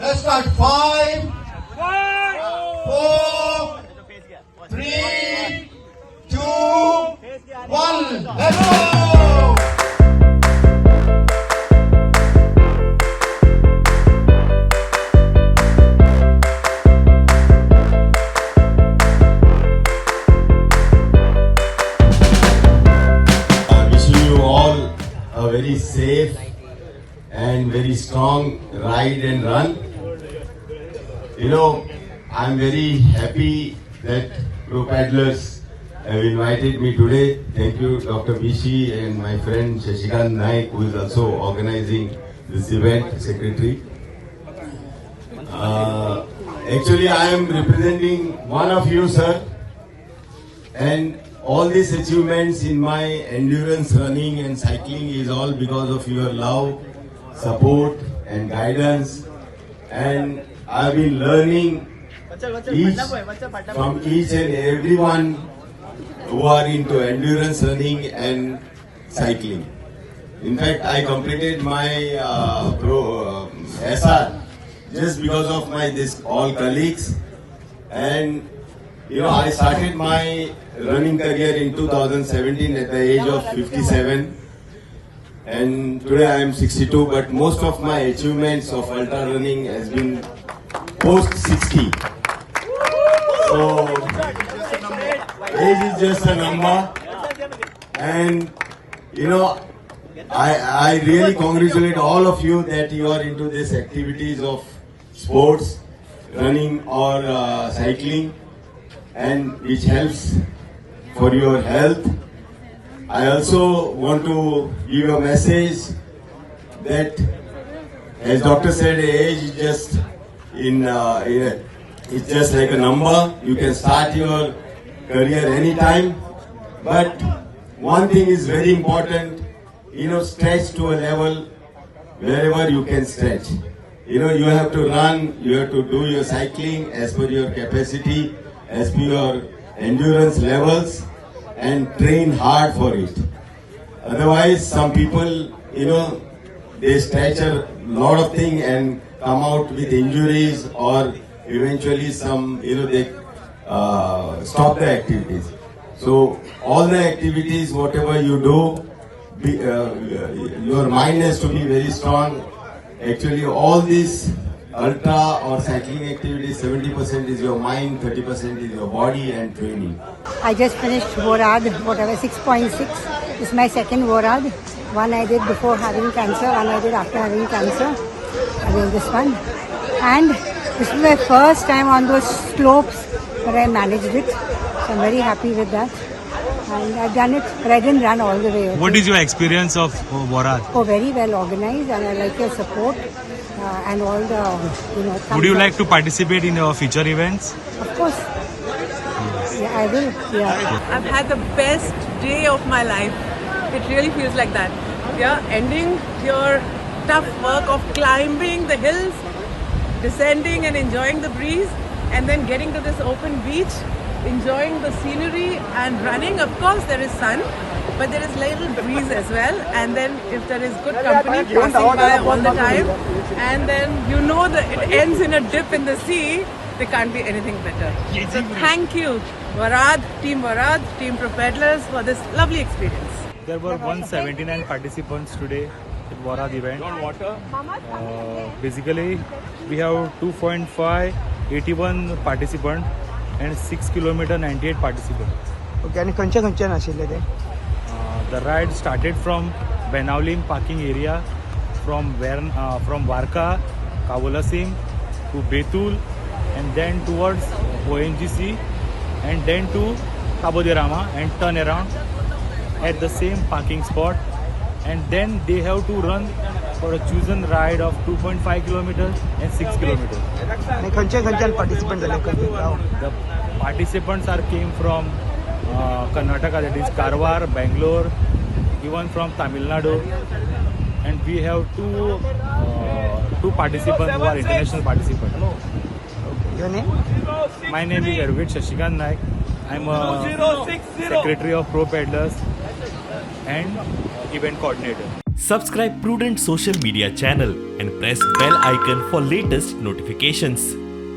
Let's start. 5, 4, 3, 2, 1. Let's go! Wishing you all a very safe and very strong ride and run. You know, I'm very happy that Pro Paddlers have invited me today. Thank you, Dr. Bishi and my friend Shashikant Naik, who is also organizing this event, secretary. Actually, I am representing one of you, sir, and all these achievements in my endurance running and cycling is all because of your love, support and guidance, and I've been learning from each and everyone who are into endurance running and cycling. In fact, I completed my SR just because of my all colleagues, and you know, I started my running career in 2017 at the age of 57, and today I am 62, but most of my achievements of ultra running has been post 60. So age is just a number, and you know, I really congratulate all of you that you are into these activities of sports, running or cycling, and which helps for your health. I also want to give a message that, as doctor said, age is just it's just like a number. You can start your career anytime, but one thing is very important. You know, stretch to a level wherever you can stretch. You know, you have to run, you have to do your cycling as per your capacity, as per your endurance levels, and train hard for it. Otherwise, some people, you know, they stretch a lot of things and come out with injuries, or eventually some, you know, they stop the activities. So all the activities, whatever you do, your mind has to be very strong. Actually, all these ultra or cycling activities, 70% is your mind, 30% is your body and training. I just finished Vorad, whatever, 6.6. It's my second Vorad. One I did before having cancer, one I did after having cancer. I did this one. And this is my first time on those slopes, but I managed it. So I'm very happy with that. And I've done it, but I didn't run all the way. Okay. What is your experience of Vorad? Oh, very well organized, and I like your support and all the, you know. Would you like to participate in your future events? Of course. Yes. Yeah, I will. Yeah. I've had the best day of my life. It really feels like that. Yeah, ending your tough work of climbing the hills, descending and enjoying the breeze, and then getting to this open beach, enjoying the scenery and running. Of course, there is sun, but there is little breeze as well. And then if there is good company passing by all the time, and then you know that it ends in a dip in the sea, there can't be anything better. So thank you, Vorad, Team Pro Paddlers, for this lovely experience. There were 179 participants today at Vorad event. Basically, we have 2.5, 81 participants and 6 km 98 participants. Okay, and खंयचे नाशिल्ले ते? The ride started from Benaulim parking area, from Varka, Kavolasim to Betul, and then towards ONGC, and then to Cabo de Rama, and turn around at the same parking spot, and then they have to run for a chosen ride of 2.5 kilometers and 6 kilometers. आणि खंयचे participant झाले? The participants came from Karnataka, that is Karwar, Bangalore, even from Tamil Nadu, and we have two participants who are international participants. Your name? My name is Arvind Shashikant Naik. I am a secretary of Pro Paddlers and event coordinator. Subscribe Prudent social media channel and press bell icon for latest notifications.